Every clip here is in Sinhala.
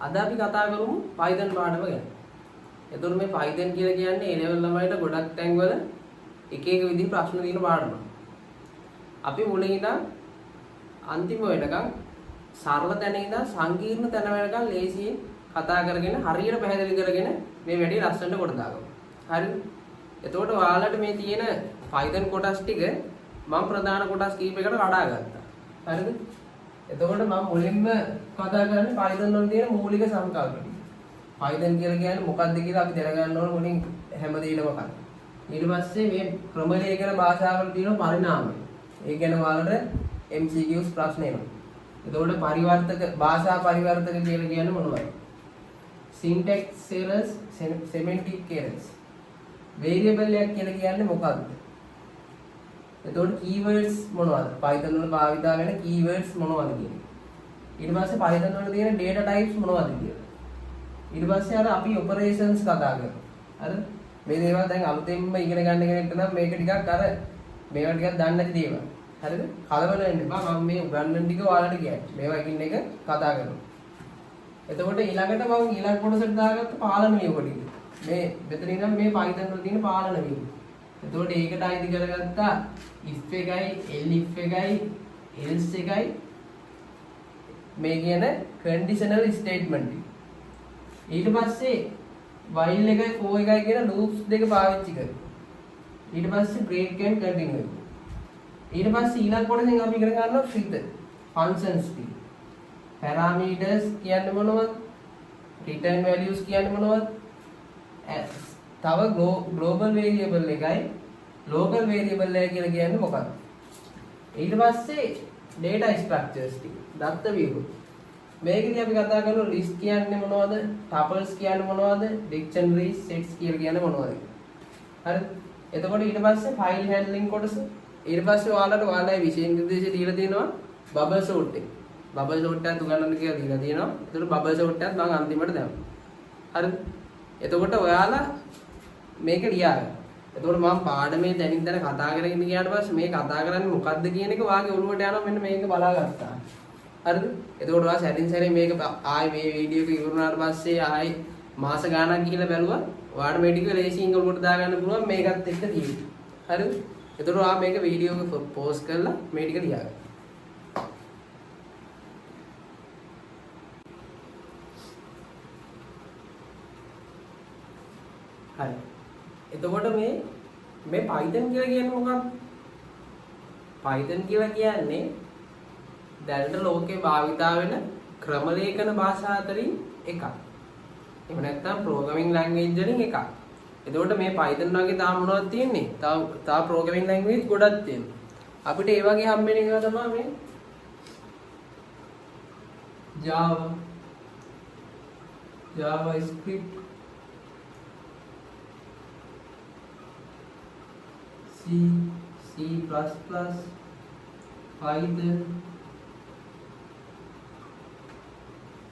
අද අපි කතා කරමු Python පාඩම ගැන. එතකොට මේ Python කියලා කියන්නේ A level ළමයිට ගොඩක් තැන්වල එක එක විදිහේ ප්‍රශ්න දින පාඩමක්. අපි මුලින් ඉඳන් අන්තිම වෙනකන් සරල තැන ඉඳන් සංකීර්ණ තැන වෙනකන් ලේසියෙන් කතා කරගෙන හරියට පැහැදිලි කරගෙන මේ වැඩේ ලස්සනට කොට දාගමු. හරිද? එතකොට ඔයාලට මේ තියෙන Python කොටස් ටික මම ප්‍රධාන කොටස් කීපයකට කඩා ගත්තා. හරිද? එතකොට මම මුලින්ම කතා කරන්නේ Python වල තියෙන මූලික සංකල්ප ටික. Python කියලා කියන්නේ මොකක්ද කියලා අපි දැනගන්න ඕන මුලින් හැමදේම කරා. ඊට පස්සේ මේ ක්‍රමලේඛන භාෂාවල තියෙන පරිණාමය. ඒ කියන්නේ ඔයාලට MCQs ප්‍රශ්න එනවා. එතකොට පරිවර්තක භාෂා පරිවර්තක කියලා කියන්නේ මොනවද? Syntax errors, semantic errors. Variable එකක් කියලා කියන්නේ මොකක්ද? එතකොට keywords මොනවද? Python වල භාවිත වෙන keywords මොනවද කියන්නේ? ඊට පස්සේ Python වල තියෙන data types මොනවද කියලා. ඊට පස්සේ අර අපි operations කතා කරමු. හරිද? මේ දේවල් දැන් අලුතෙන්ම ඉගෙන ගන්න කෙනෙක්ට නම් මේක ටිකක් අර මේවා ටිකක් දන්නේ නැති දේවල්. හරිද? කලබල වෙන්න එපා. මම මේ උගන්වන ටික ඔයාලට කියන්නේ. මේවා එකින් එක කතා කරමු. එතකොට ඊළඟට මම ඊළඟ කොටසට දාගත්ත පාලන නියම ටික. මේ මෙතන ඉඳන් මේ Python වල තියෙන පාලන නියම. එතකොට ඒකට අයිති කරගත්තා if එකයි elif එකයි else එකයි මේ කියන conditional statement. ඊට පස්සේ while එකයි for එකයි කියන loops දෙක පාවිච්චි කරනවා. ඊට පස්සේ break and continue. ඊට පස්සේ ඊළඟ කොටසෙන් අපි ඉගෙන ගන්නවා with functions ටික. parameters කියන්නේ මොනවද? return values කියන්නේ මොනවද? තව global variable එකයි local variable එක කියලා කියන්නේ මොකක්ද? ඊට පස්සේ data structures ටික. දත්ත ව්‍යුහ. මේකදී අපි කතා කරනවා list කියන්නේ මොනවද? tuples කියන්නේ මොනවද? dictionaries, sets කියලා කියන්නේ මොනවද? හරිද? එතකොට ඊට පස්සේ file handling කොටස. ඊට පස්සේ ඔයාලගේ විශේෂ නිර්දේශ දීලා තියෙනවා bubble sort එක. bubble sort එකත් උගන්වන්න කියලා දීලා තියෙනවා. එතකොට bubble sort එකත් මම අන්තිමට දානවා. හරිද? එතකොට ඔයාලා මේක ලියාගන්න. එතකොට මම පාඩමේ දැනින් දැන කතා කරගෙන ගියාට පස්සේ මේ කතා කරන්නේ මොකද්ද කියන එක වාගේ ඔළුවට යනවා මෙන්න මේක බලාගත්තා. හරිද? එතකොට ඔයා සැරින් සැරේ මේක ආයේ මේ වීඩියෝ එක ඉවරුනාට පස්සේ ආයේ මාස ගාණක් ගිහිල්ලා බැලුවා. ඔයාලට මේ ටික ලේසියෙන් ඔළුවට දාගන්න පුළුවන් මේකත් එක්ක තියෙන්නේ. හරිද? එතකොට ඔයා මේක වීඩියෝ එක පෝස්ට් කරලා මේ ටික ලියාගන්න. හරි. එතකොට මේ Python කියලා කියන්නේ මොකක්ද? Python කියලා කියන්නේ දැනට ලෝකේ භාවිතා වෙන ක්‍රමලේඛන භාෂා අතරින් එකක්. එහෙම නැත්නම් programming language වලින් එකක්. එතකොට මේ Python වගේ තාම මොනවද තියෙන්නේ? තව programming language ගොඩක් තියෙනවා. අපිට ඒ වගේ හම්බෙන ඒවා තමයි මේ JavaScript C++, Python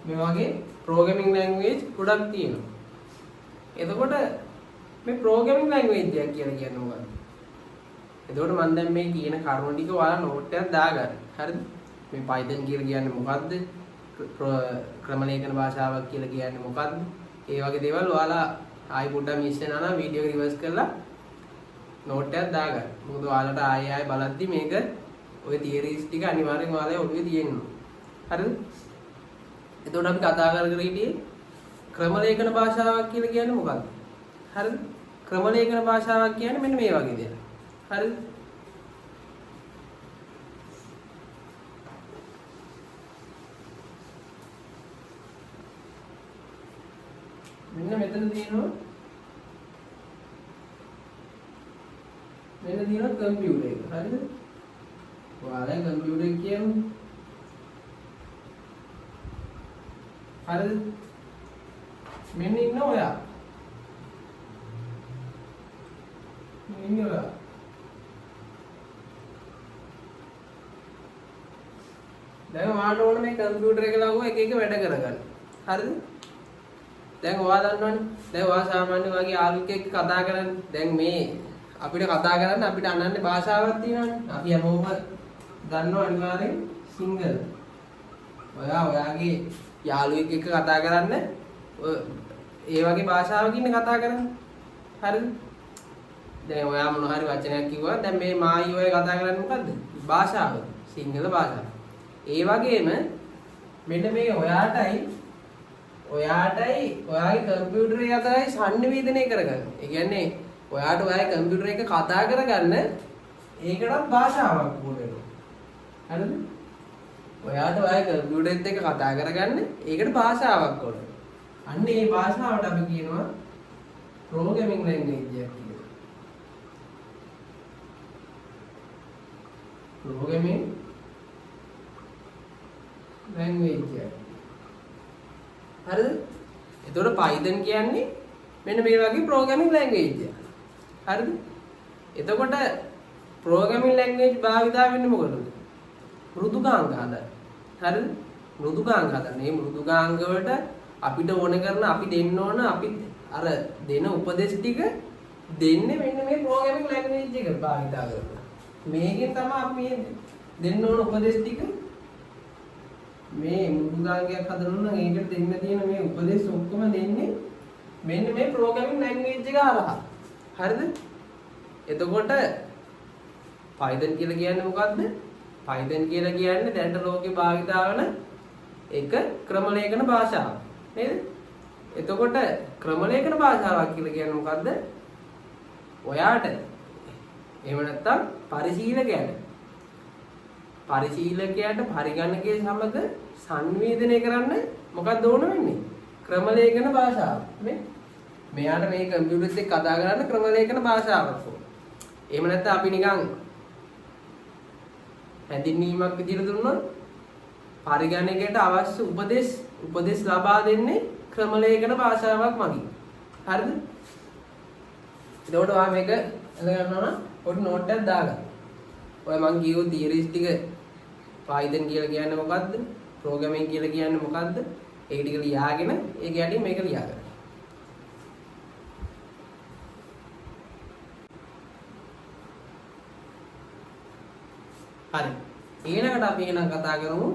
මේ වගේ programming language ගොඩක් තියෙනවා. එතකොට මේ programming language එක කියලා කියන්නේ මොකක්ද? එතකොට මම දැන් මේ කියන කරුණු ටික ඔයාලා නෝට් එකක් දාගන්න. හරිද? මේ Python කියලා කියන්නේ මොකක්ද? ක්‍රමලේඛන භාෂාවක් කියලා කියන්නේ මොකක්ද? ඒ වගේ දේවල් ඔයාලා ආයි පොඩ්ඩක් මිස් වෙනවා නම් වීඩියෝ එක රිවර්ස් කරලා නෝට් එකක් දාගන්න. මොකද ඔයාලට ආයෙ බලද්දි මේක ඔය තියරිස් ටික අනිවාර්යෙන් ඔයාලගේ ඔළුවේ තියෙනවා. හරිද? එතකොට අපි කතා කර හිටියේ ක්‍රමලේඛන භාෂාවක් කියලා කියන්නේ මොකක්ද? හරිද? ක්‍රමලේඛන භාෂාවක් කියන්නේ මෙන්න මේ වගේ දෙයක්. හරිද? මෙන්න මෙතන තියෙනවා කම්පියුටර් එක. හරිද? ඔයාලා කම්පියුටර් එක කියමු. හරිද? මෙන්න ඉන්න ඔයා. මෙන්න ඔයා. දැන් ඔයාලට ඕන මේ කම්පියුටර් එක ලාගුව එක එක වැඩ කරගන්න. හරිද? දැන් ඔයා දන්නවනේ. දැන් ඔයා සාමාන්‍ය වගේ යාළුවෙක් එක්ක කතා කරන්නේ. දැන් මේ අපිට කතා කරන්න අපිට අනන්‍ය භාෂාවක් තියෙනවානේ. අපි හැමෝම දන්නවා අනිවාර්යෙන් සිංහල. ඔයාගේ යාළුවෙක් එක්ක කතා කරන්න ඒ වගේ භාෂාවකින් කතා කරන්නේ. හරිද? දැන් ඔයා මොන හරි වචනයක් කිව්වා. දැන් මේ මායි ඔය කතා කරන්නේ මොකද්ද? භාෂාව. සිංහල භාෂාව. ඒ වගේම මෙන්න මේ ඔයාගේ කම්පියුටරේ අතරයි සංනිවේදනය කරගන්න. ඒ කියන්නේ ඔයාට ඔයාගේ කම්පියුටර් එක කතා කරගන්න ඒකටත් භාෂාවක් ඕන වෙනවා. හරිද? ඔයාට ඔයාගේ කම්පියුටරෙත් එක්ක කතා කරගන්න ඒකට භාෂාවක් ඕන. අන්න ඒ භාෂාවට අපි කියනවා ප්‍රෝග්‍රෑමින් ලැන්ග්වේජ් එකක් කියලා. ප්‍රෝග්‍රෑමින් ලැන්ග්වේජ් එක. හරිද? එතකොට Python කියන්නේ මෙන්න මේ වගේ ප්‍රෝග්‍රෑමින් ලැන්ග්වේජ් එකක්. හරිද? එතකොට ප්‍රෝග්‍රෑමින් ලැන්ග්වේජ් භාවිතා වෙන්නේ මොකටද? මෘදුකාංග හදන්න. හරිද? මෘදුකාංග හදන්න. මේ මෘදුකාංග වලට අපිට ඕන කරන අපි දෙන්න ඕන අපි අර දෙන උපදේශ ටික දෙන්නේ මෙන්න මේ ප්‍රෝග්‍රෑමින් ලැන්ග්වේජ් එක භාවිතා කරලා. මේකෙන් තමයි අපි මේ දෙන්න ඕන උපදේශ ටික මේ මෘදුකාංගයක් හදනවා නම් ඒකට දෙන්න තියෙන මේ උපදේශ ඔක්කොම දෙන්නේ මෙන්න මේ ප්‍රෝග්‍රෑමින් ලැන්ග්වේජ් එක හරහා. හරිද? එතකොට Python කියලා කියන්නේ මොකද්ද? Python කියලා කියන්නේ දැනට ලෝකේ භාවිතා වන එක ක්‍රමලේඛන භාෂාවක්. නේද? එතකොට ක්‍රමලේඛන භාෂාවක් කියලා කියන්නේ මොකද්ද? ඔයාට එහෙම නැත්නම් පරිශීලකයාට පරිගණකයේ සමග සංවේදනය කරන්න මොකක්ද ඕන වෙන්නේ? ක්‍රමලේඛන භාෂාව. නේ? මෙයාට මේ කම්පියුටරෙත් එක්ක කතා කරන්න ක්‍රමලේඛන භාෂාවක් ඕන. එහෙම නැත්නම් අපි නිකන් හැඳින්වීමක් විදිහට දුන්නොත් පරිගණකයට අවශ්‍ය උපදේශ ලබා දෙන්නේ ක්‍රමලේඛන භාෂාවක් මගින්. හරිද? එතකොට ඔයා මේක අද ගන්නවා නම් පොඩි නෝට් එකක් දාගන්න. ඔය මං කියව තියරිස් ටික Python කියලා කියන්නේ මොකද්ද? ප්‍රෝග්‍රෑමින් කියලා කියන්නේ මොකද්ද? ඒක ටික ලියාගෙන ඒක යටින් මේක ලියාගන්න. හරි. ඊළඟට අපි එහෙනම් කතා කරමු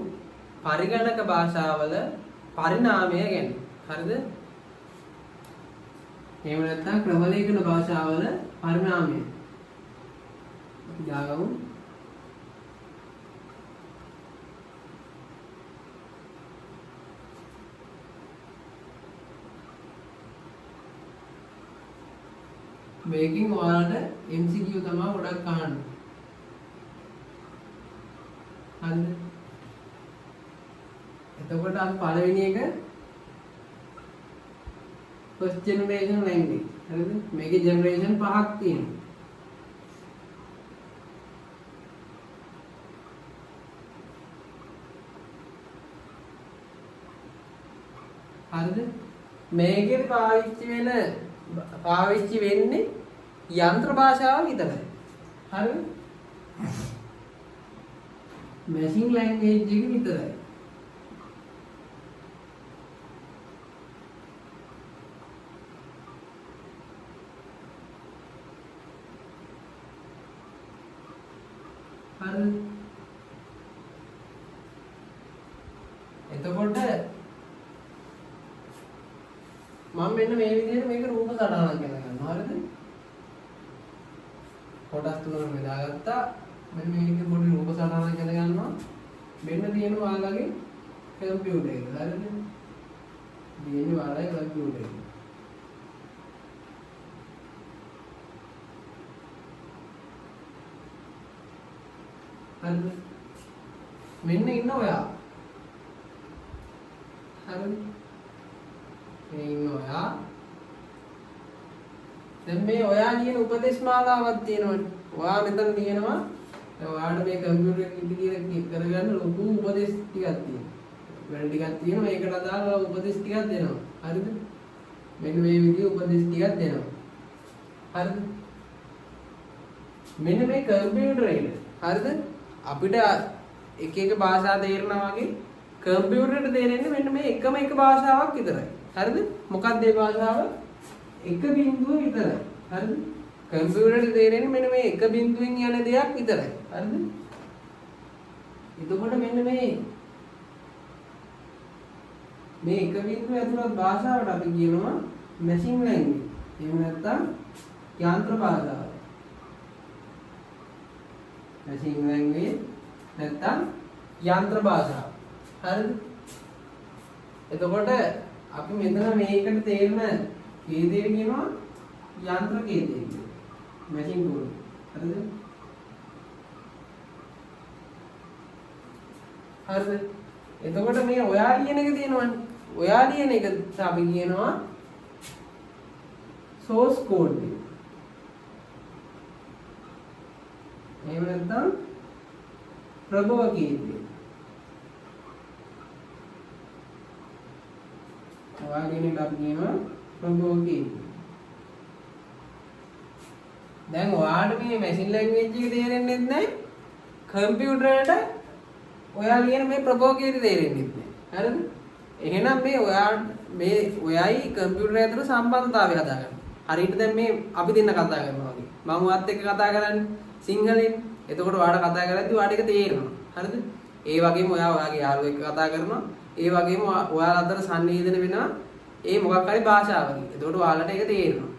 පරිගණක භාෂාවල පරිණාමය ගැන. හරිද? එහෙම නැත්නම් ක්‍රමලේඛන භාෂාවල පරිණාමය. අපි දාගමු. මේකෙන් ඔයාලට MCQ තමයි ගොඩක් අහන්න. හරිද? එතකොට අපි පළවෙනි එක first generation language. හරිද? මේකේ generation පහක් තියෙනවා. හරිද? මේකේ පාවිච්චි වෙන්නේ යන්ත්‍ර භාෂාව විතරයි. හරිද? machine language එක විතරයි. හරිද? එතකොට මම මෙන්න මේ විදිහට මේක රූප සටහනක් ගන්නවා. හරිද? කොටස් තුනක් බෙදාගත්තා. මෙන්න මේ විදිහට පොඩි රූප සටහනක් ගන්නවා. මෙන්න තියෙනවා ඔයාලගේ කම්පියුටර් එක. හරිද? තියෙන්නේ ඔයාලගේ කම්පියුටර් එක. හරිද? මෙන්න ඉන්න ඔයා. හරිද? මේ ඉන්න ඔයා. දැන් මේ ඔයා කියන උපදේශ මාලාවක් තියෙනවනේ. ඔයා මෙතන තියෙනවා. දැන් ඔයාලට මේ කම්පියුටර් එක ඉදිරියට කරගන්න ලොකු උපදේශ ටිකක් තියෙනවා. වැඩ ටිකක් තියෙනවා. ඒකට අදාළ උපදේශ ටිකක් දෙනවා. හරිද? මෙන්න මේ විදිහේ උපදේශ ටිකක් දෙනවා. හරිද? මෙන්න මේ කම්පියුටර් එක. හරිද? අපිට එක එක භාෂා තේරෙනවා වගේ කම්පියුටරේට තේරෙන්නේ මෙන්න මේ එකම එක භාෂාවක් විතරයි. හරිද? මොකක්ද මේ භාෂාව? එක බිඳුව විතරයි. හරිද? කම්පියුටරේට තේරෙන්නේ මෙන්න මේ එක බිඳුවෙන් යන දෙයක් විතරයි. හරිද? එතකොට මෙන්න මේ මේ එක බිඳුව ඇතුළත් භාෂාවට අපි කියනවා මැෂින් ලැන්ග්වේජ්. එහෙම නැත්නම් යන්ත්‍ර භාෂාව. මැෂින් ලැන්ග්වේජ් නැත්නම් යන්ත්‍ර භාෂාව. හරිද? එතකොට අපි මෙතන මේකට තේරෙන කේදේ කියනවා යන්ත්‍ර කේදේ කියලා. Machine code. හරිද? හරිද? එතකොට මේ ඔයා කියන එක තියෙනවනේ. ඔයා කියන එක අපි කියනවා source code එක. එහෙම නැත්නම් ප්‍රභව කේදේ. ඔයා කියන එක අපි කියනවා ප්‍රභව කේදේ. දැන් ඔයාට මේ මැෂින් ලැන්ග්වේජ් එක තේරෙන්නේ නැහැ. කම්පියුටරයට ඔයා කියන මේ ප්‍රභව කේදේ තේරෙන්නේ නැහැ. හරිද? එහෙනම් මේ ඔයයි කම්පියුටරය අතර සම්බන්ධතාවය හදාගන්න. හරියට දැන් මේ අපි දෙන්න කතා කරනවා වගේ. මම ඔයත් එක්ක කතා කරන්නේ සිංහලෙන්. එතකොට ඔයාට කතා කරද්දී ඔයාට ඒක තේරෙනවා. හරිද? ඒ වගේම ඔයා ඔයාගේ යාළුවෙක් එක්ක කතා කරනවා. ඒ වගේම ඔයාලා අතර සංවේදනය වෙනවා. ඒ මොකක් හරි භාෂාවකින්. එතකොට ඔයාලට ඒක තේරෙනවා.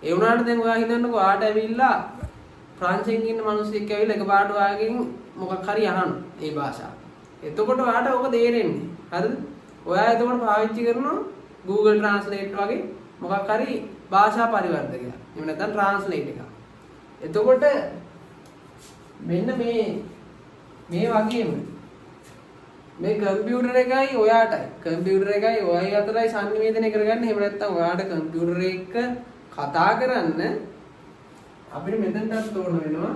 ඒ වුණාට දැන් ඔයා හිතන්නකෝ ඔයාට ඇවිල්ලා ප්‍රංශයෙන් ඉන්න මිනිස්සෙක් ඇවිල්ලා එකපාරට ඔයාගෙන් මොකක් හරි අහනවා ඒ භාෂාව. එතකොට ඔයාට ඕක තේරෙන්නේ. හරිද? ඔයා එතකොට පාවිච්චි කරනවා Google Translate වගේ මොකක් හරි භාෂා පරිවර්තකයක්. එහෙම නැත්නම් translate එකක්. එතකොට මෙන්න මේ වගේම මේ කම්පියුටර් එකයි ඔයාටයි කම්පියුටර් එකයි ඔයයි අතරයි සංනිවේදනය කරගන්න. එහෙම නැත්නම් ඔයාට කම්පියුටර් එක කතා කරන්න අපිට මෙතනටත් ඕන වෙනවා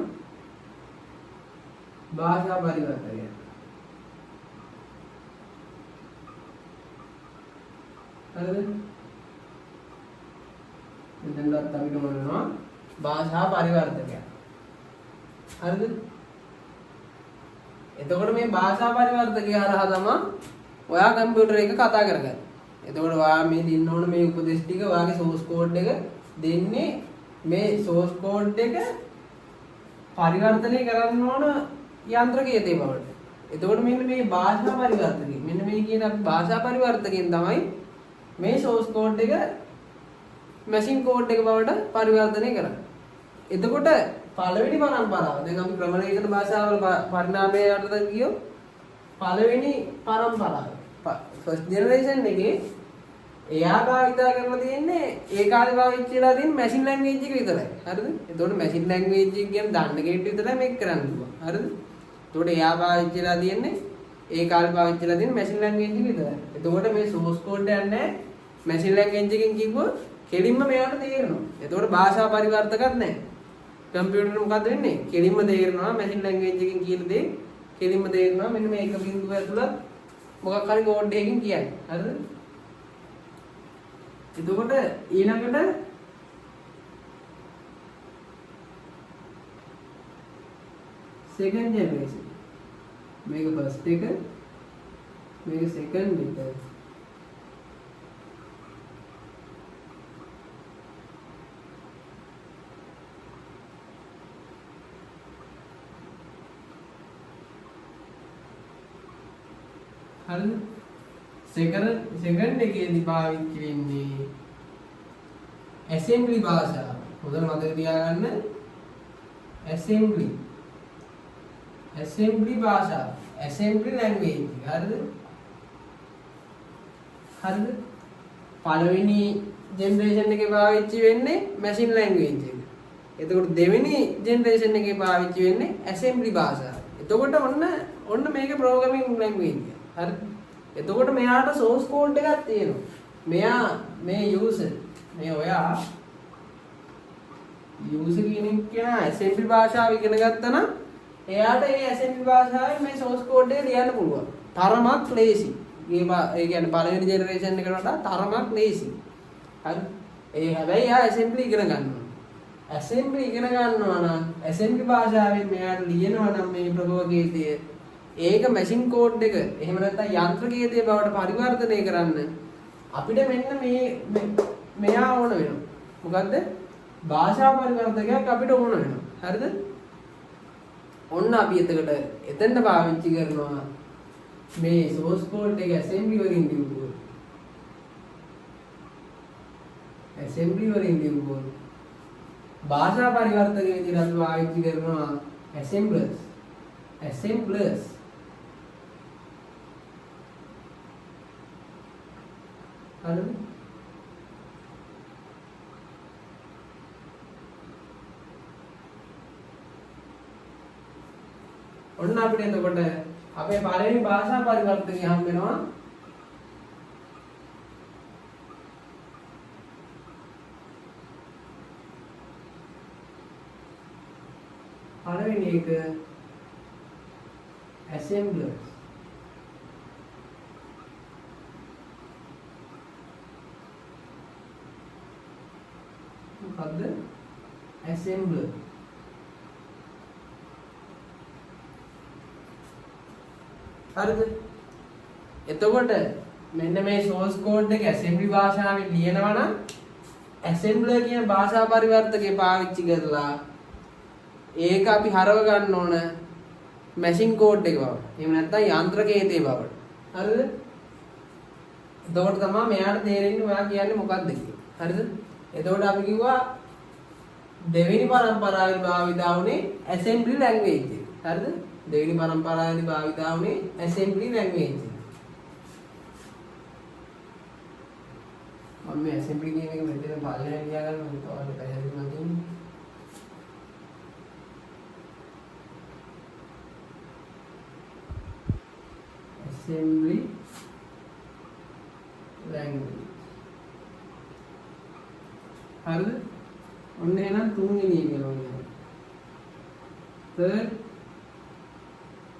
භාෂා පරිවර්තකයක්. හරිද? මෙතනටත් අපිට ඕන වෙනවා භාෂා පරිවර්තකයක්. හරිද? එතකොට මේ භාෂා පරිවර්තකය හරහා තමයි ඔයා කම්පියුටර් එක කතා කරගන්නේ. එතකොට ඔයා මේ දෙන්න ඕන මේ උපදේශ ටික ඔයාගේ source code එක දෙන්නේ මේ source code එක පරිවර්තනය කරන්න ඕන යන්ත්‍රකයේදී බවට. එතකොට මෙන්න මේ භාෂා පරිවර්තකය. මෙන්න මේ කියන අපි භාෂා පරිවර්තකයෙන් තමයි මේ source code එක machine code එක බවට පරිවර්තනය කරන්නේ. එතකොට පළවෙනි පරම්පරාව දැන් අපි ක්‍රමරේඛන භාෂාවල පරිණාමය යටතට ගියෝ පළවෙනි පරම්පරාව ෆස්ට් ජෙනරේෂන් එකේ එයා භාවිතා කරලා තියෙන්නේ ඒ කාලේ භාවිත වෙලා තියෙන මැෂින් ලැන්ග්වේජ් එක විතරයි. හරිද? එතකොට මැෂින් ලැන්ග්වේජ් එක කියන්නේ දන්න කෙනෙක් විතරයි මේක කරන්න පුළුවන්. හරිද? එතකොට එයා භාවිත වෙලා තියෙන්නේ ඒ කාලේ භාවිත වෙලා තියෙන මැෂින් ලැන්ග්වේජ් එක විතරයි. එතකොට මේ සෝස් කෝඩ් එක නැහැ මැෂින් ලැන්ග්වේජ් එකෙන් කිව්වොත් කෙලින්ම මෙයාට තේරෙනවා. එතකොට භාෂා පරිවර්තකත් නැහැ. කම්පියුටර් මොකද වෙන්නේ? කෙලින්ම තේරෙනවා මැෂින් ලැන්ග්වේජ් එකෙන් කියන දේ කෙලින්ම තේරෙනවා. මෙන්න මේ එක බිඳුව ඇතුළත් මොකක් හරි කෝඩ් එකකින් කියන්නේ. හරිද? එතකොට ඊළඟට second generation මේක first එක මේක second එක හරිද second එකේදී පාවිච්චි වෙන්නේ assembly භාෂාව. හොඳට මතක තියාගන්න assembly භාෂාව assembly language. හරිද? පළවෙනි ජෙනරේෂන් එකේ පාවිච්චි වෙන්නේ machine language එක. එතකොට දෙවෙනි ජෙනරේෂන් එකේ පාවිච්චි වෙන්නේ assembly භාෂාව. එතකොට ඔන්න මේක programming language එක. හරිද? එතකොට මෙයාට source code එකක් තියෙනවා. මෙයා මේ user මේ ඔයා user කෙනා assembly භාෂාව ඉගෙන ගත්තා නම් එයාට මේ assembly භාෂාවෙන් මේ source code එක ලියන්න පුළුවන්. තරමක් ලේසි. ඒ කියන්නේ පළවෙනි ජෙනරේෂන් එකට වඩා තරමක් ලේසි. හරි? ඒ හැබැයි එයා assembly ඉගෙන ගන්නවා. assembly ඉගෙන ගන්නවා නම් assembly භාෂාවෙන් මෙයාට ලියනවා නම් මේ ප්‍රභවකේතය ඒක මැෂින් කෝඩ් එක එහෙම නැත්නම් යන්ත්‍රකීයතේ බවට පරිවර්තනය කරන්න අපිට මෙන්න මෙයා ඕන වෙනවා. මොකද්ද? භාෂා පරිවර්තකයක් අපිට ඕන වෙනවා. හරිද? ඔන්න අපි එතනට පාවිච්චි කරනවා මේ source code එක assembly වලින් ලියුවා. assembly වලින් ලියුවොත් භාෂා පරිවර්තක විදිහට අපි පාවිච්චි කරනවා assemblers. හරිද? ඔන්න අපිට එතකොට අපේ පළවෙනි භාෂා පරිවර්තකය හම් වෙනවා පළවෙනි එක assemblers. මොකද්ද assembler? හරිද? එතකොට මෙන්න මේ source code එක assembly භාෂාවෙන් ලියනවා නම් assembler කියන භාෂා පරිවර්තකේ පාවිච්චි කරලා ඒක අපි හරව ගන්න ඕන machine code එක බවට. එහෙම නැත්නම් යන්ත්‍රකේතේ බවට. හරිද? එතකොට තමයි මෙයාට තේරෙන්නේ ඔයා කියන්නේ මොකක්ද කියලා. හරිද? එතකොට අපි කිව්වා දෙවෙනි පරම්පරාවේ භාවිතා වුණේ assembly language එක. හරිද? දෙවෙනි පරම්පරාවේදී භාවිතා වුණේ assembly language එක. මම මේ assembly කියන එක මෙතන පාලනය ලියා ගන්න මම තවන්න පැහැදිලි නැතිනේ. assembly language. හරිද? ඔන්න එහෙනම් තුන්වෙනි එක ගමු. third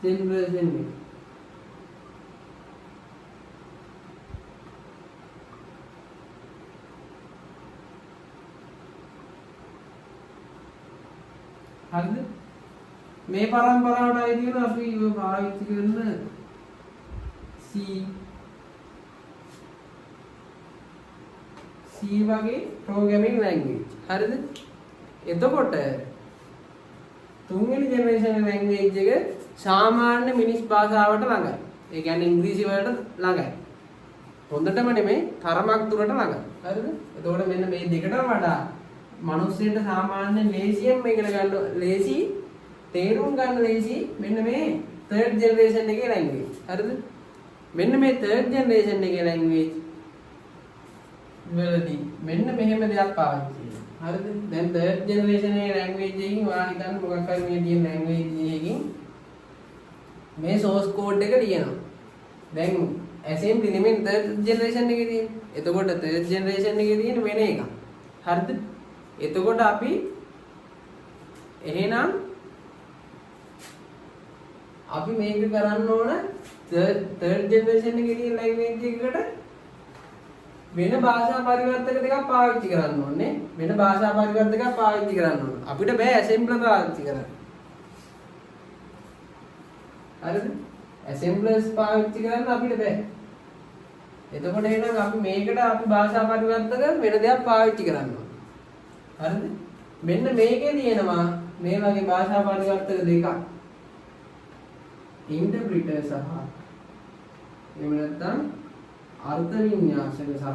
generation එක. හරිද? මේ පරම්පරාවට අයිති වෙන අපි පාවිච්චි කරන C වගේ programming language. හරිද? එතකොට තුන්වෙනි generation language එක සාමාන්‍ය මිනිස් භාෂාවට ළඟයි. ඒ කියන්නේ ඉංග්‍රීසි වලට ළඟයි. හොඳටම නෙමෙයි තරමක් දුරට ළඟයි. හරිද? එතකොට මෙන්න මේ දෙකටම වඩා මිනිස්සුන්ට සාමාන්‍ය ලේසියෙන් ඉගෙන ගන්න ලේසි තේරුම් ගන්න ලේසි මෙන්න මේ third generation එකේ language. හරිද? මෙන්න මේ third generation එකේ language වලදී මෙන්න මෙහෙම දෙයක් පාවිච්චි කරනවා. හරිද? දැන් third generation එකේ language එකකින් ඔයා හිතන්න මොකක් හරි මේ තියෙන language එකකින් මේ source code එක ලියනවා. දැන් assembly නෙමෙයි third generation එකේ තියෙන්නේ. එතකොට third generation එකේ තියෙන වෙන එකක්. හරිද? එතකොට අපි එහෙනම් අපි මේක කරන්න ඕන third generation එකේ තියෙන language එකකට වෙන භාෂා පරිවර්තක දෙකක් පාවිච්චි කරන්න ඕනේ. වෙන භාෂා පරිවර්තකයක් පාවිච්චි කරන්න ඕන. අපිට බෑ assembler පාවිච්චි කරන්න. හරිද? assemblers පාවිච්චි කරන්න අපිට බෑ. එතකොට එහෙනම් අපි මේකට අපි භාෂා පරිවර්තක වෙන දෙයක් පාවිච්චි කරන්න ඕන. හරිද? මෙන්න මේකේ තියෙනවා මේ වගේ භාෂා පරිවර්තක දෙකක්. interpreter සහ එහෙම නැත්නම් අර්ථ වින්‍යාසක සහ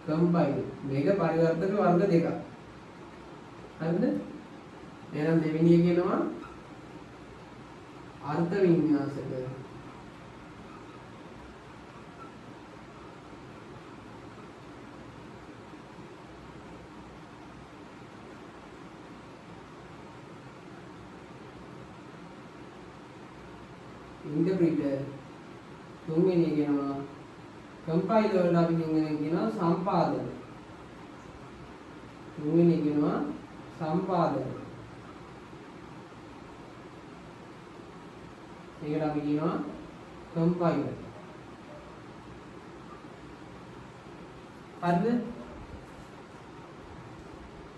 කම්පයිලර්. මේක පරිවර්තක වර්ග දෙකක්. හරිද? එහෙනම් දෙවෙනි එක කියනවා අර්ථ වින්‍යාසක. interpreter. තුන්වෙනි කියනවා කම්පයිලර් වල අපි කියනවා සම්පාදක. තුන්වෙනි කියනවා සම්පාදක. ඒකට අපි කියනවා කම්පයිලර්. හරිද?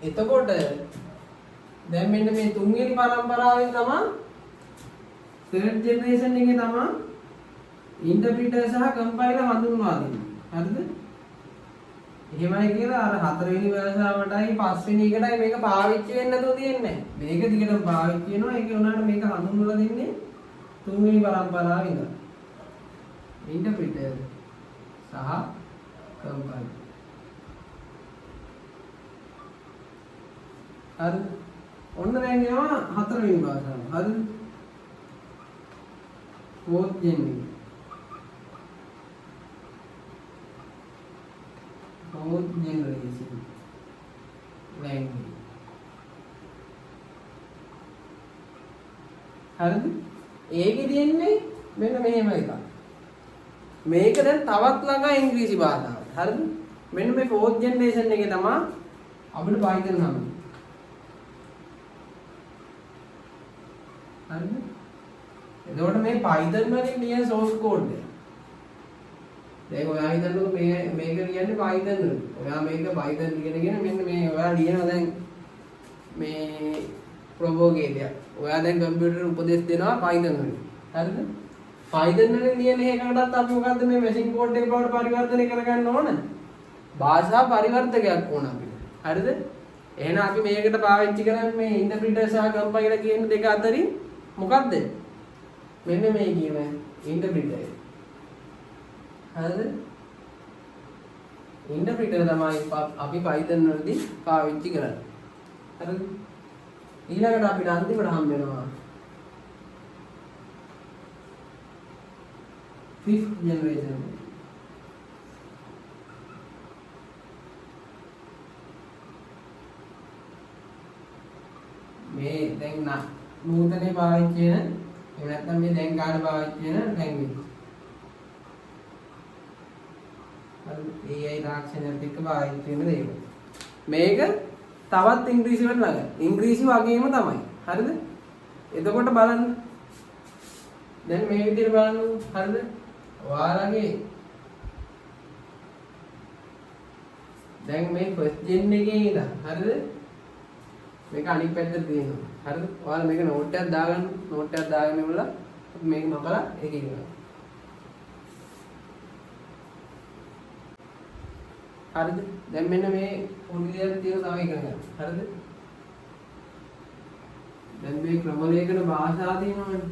එතකොට දැන් මෙන්න මේ තුන්වෙනි පරම්පරාවෙන් තමයි third generation එකේ තමයි interpreter සහ compiler හඳුන්වා දෙන්නේ. හරිද? එහෙමයි කියලා අර හතරවෙනි භාෂාවටයි පස්වෙනි එකටයි මේක පාවිච්චි වෙන්න නැතුව තියෙන්නේ. මේක දිගටම පාවිච්චි වෙනවා. ඒක උනාට මේක හඳුන්වලා දෙන්නේ තුන්වෙනි පරම්පරාවේ ඉඳලා. interpreter සහ compiler. හරිද? ඔන්න දැන් එනවා හතරවෙනි භාෂාව. හරිද? fourth gen එක. fourth generation language. හරිද? ඒකෙ තියෙන්නේ මෙන්න මෙහෙම එකක්. මේක දැන් තවත් ළඟා ඉංග්‍රීසි භාෂාවට. හරිද? මෙන්න මේ fourth generation එකේ තමයි අපිට Python හම්බෙන්නේ. හරිද? එතකොට මේ Python වලින් ලියන source code එක. දැන් ඔයා හිතන්නකෝ මේක කියන්නේ Python වලින්. ඔයා මේක Python ඉගෙනගෙන මෙන්න මේ ඔයා ලියනවා දැන් මේ ප්‍රොපෝගේටයක්. ඔයා දැන් කම්පියුටර් උපදෙස් දෙනවා Python වලින්. හරිද? Python වලින් ලියන එකකටත් අපි මොකද්ද මේ මැෂින් කෝඩ් එක බවට පරිවර්තනය කරගන්න ඕන? භාෂා පරිවර්තකයක් ඕන අපිට. හරිද? එහෙනම් අපි මේකට පාවිච්චි කරන්නේ මේ ඉන්ටර්ප්‍රිටර් සහ කම්පයිලර් කියන දෙක අතරින් මොකද්ද? මෙන්න මේ කියන ඉන්ටර්ප්‍රිටර්. හරිද? ඉන්ටර්ප්‍රිටර් තමයි අපි Python වලදී පාවිච්චි කරන්නේ. හරිද? ඊළඟට අපිට අන්තිමට හම්බ වෙනවා fifth generation. මේ දැන් නූතනේ පාවිච්චි වෙන එහෙම නැත්නම් මේ දැන් ගන්න පාවිච්චි වෙන ලැන්ග්වේජ්. AI තාක්ෂණයත් එක්ක පාවිච්චි වෙන දේවල්. මේක තවත් ඉංග්‍රීසි වලට ළඟයි. ඉංග්‍රීසි වගේම තමයි. හරිද? එතකොට බලන්න. දැන් මේ විදිහට බලන්න. හරිද? ඔයාලගේ දැන් මේ ෆස්ට් ජෙන් එකේ ඉඳන් හරිද? මේක අනිත් පැත්තට තියෙනවා. හරිද? ඔයාලා මේක නෝට් එකක් දාගන්න. නෝට් එකක් දාගෙන ඉවරලා අපි මේක මකලා ඒක ඉවරයි. හරිද? දැන් මෙන්න මේ පොඩි දෙයක් තියෙන තව එකක් ගන්න. හරිද? දැන් මේ ක්‍රමලේඛන භාෂා තියෙනවනේ.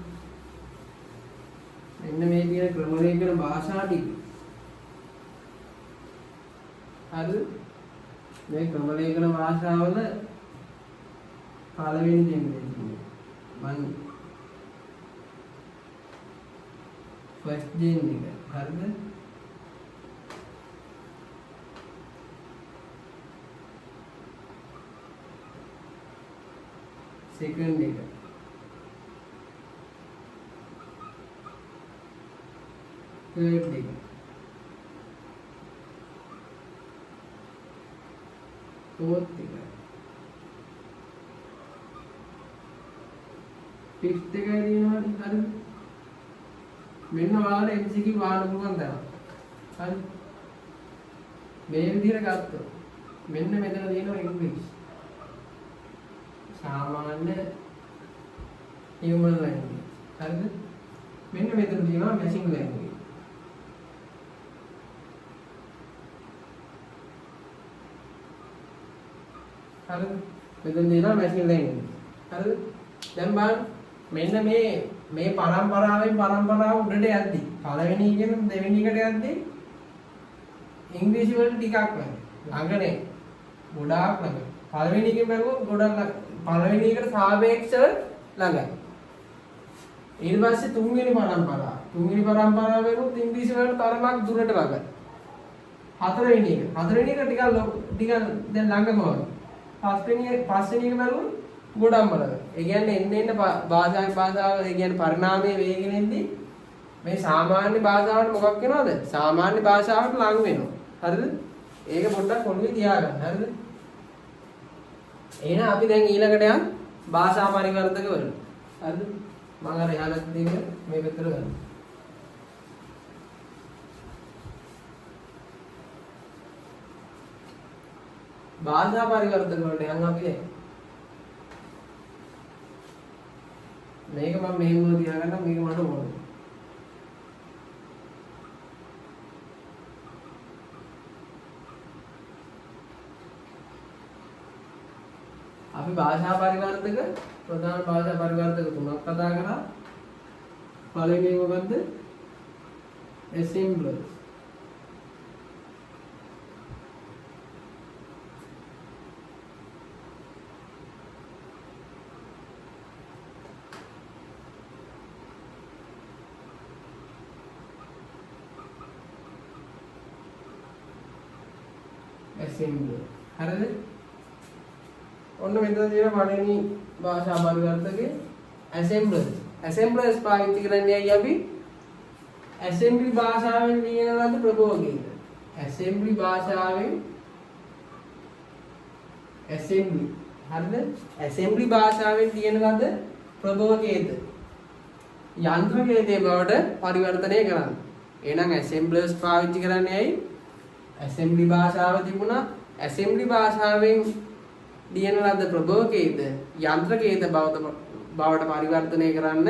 මෙන්න මේ තියෙන ක්‍රමලේඛන භාෂා ටික. හරිද? මේ ක්‍රමලේඛන භාෂාවල පළවෙනි ජෙනරේෂන් එක. ෆස්ට් ජෙන් එක. හරිද? सेकंड එක थर्ड එක फोर्थ එක फिफ्थ එක දිනනවා හරිද මෙන්න ඔයාලට MCQ වාන්න පුළුවන් දා හරි මේ විදිහට ගත්තොත් මෙන්න මෙතන තියෙනවා ඉංග්‍රීසි सामान्य ह्यूमन लैंग्वेज हरिद මෙන්න මෙතන තියෙනවා මැෂින් ලැන්ග්වේජ් හරිද මෙතන තියෙනවා මැෂින් ලැන්ග්වේජ් හරිද දැන් බලන්න මෙන්න මේ පරම්පරාවෙන් පරම්පරාව උඩට යද්දි පළවෙනි එකෙන් දෙවෙනි එකට යද්දි ඉංග්‍රීසි වල ටිකක් ළඟනේ ගොඩාක් ළඟ පළවෙනි එකෙන් බැලුවොත් ගොඩක් පළවෙනි එකට සාපේක්ෂව ළඟයි. ඊට පස්සේ තුන්වෙනි පරම්පරාව වෙනුත් ඉංග්‍රීසි වලට තරමක් දුරට ළඟයි. හතරවෙනි එක ටිකක් දැන් ළඟම වගේ. පස්වෙනි එක බැලුවොත් ගොඩක්ම ළඟයි. ඒ කියන්නේ එන්න භාෂාව ඒ කියන්නේ පරිණාමයේ වේගෙන ඉඳි මේ සාමාන්‍ය භාෂාවට මොකක් වෙනවද? සාමාන්‍ය භාෂාවට ළඟ වෙනවා. හරිද? ඒක පොඩ්ඩක් ඔළුවේ තියාගන්න. හරිද? එහෙනම් අපි දැන් ඊළඟට යන් භාෂා පරිවර්තක වලට. හරිද? මම අර එහාට දෙක මේ පැත්තට ගන්නවා. භාෂා පරිවර්තක වලට යන් අපි දැන් මේක මම මෙහෙම තියාගන්නම් මේක මට ඕනේ. අපි භාෂා පරිවර්තක ප්‍රධාන භාෂා පරිවර්තක තුනක් කතා කරා. පළවෙනි එක මොකද්ද? assemblers. assembler හරිද ඔන්න මෙතන තියෙන පළවෙනි භාෂා පරිවර්තකේ assemblers පාවිච්චි කරන්නේ අය අපි assembly භාෂාවෙන් ලියන ලද ප්‍රභෝගයක assembly භාෂාවෙන් assembly හරිද assembly භාෂාවෙන් ලියන ලද ප්‍රභෝගයේද යන්ත්‍රකයේදී බවට පරිවර්තනය කරන්න. එහෙනම් assemblers පාවිච්චි කරන්නේ ඇයි? assembly භාෂාව තිබුණා. assembly භාෂාවෙන් ලියන ලද ප්‍රභෝගයේද යන්ත්‍රකයේද බවට පරිවර්තනය කරන්න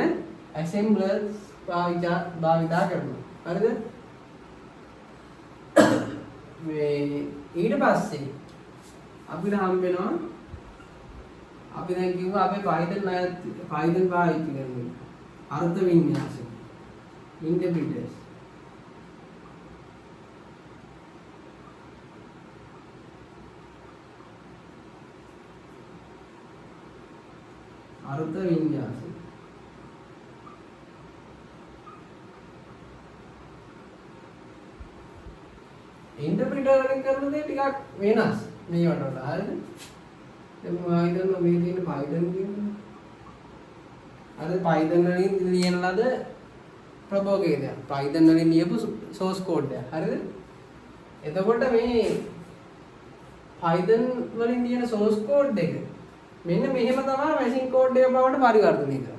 assemblers භාවිතා කරනවා. හරිද? මේ ඊට පස්සේ අපිට හම්බ වෙනවා අපි දැන් කිව්වා අපේ Python පාවිච්චි කරනවා. අර්ථ වින්‍යාස interpreters අර්ථ වින්‍යාස interpreter වලින් කරන දේ ටිකක් වෙනස් මේවට වඩා හරිද දැන් මම හිතනවා මේ තියෙන Python කියන්නේ අර Python වලින් ලියන ලද ප්‍රභෝගයද Python වලින් ලියපු source code එක හරිද එතකොට මේ Python වලින් ලියන source code එක මෙන්න මෙහෙම තමයි machine code එක බවට පරිවර්තනය කරන්නේ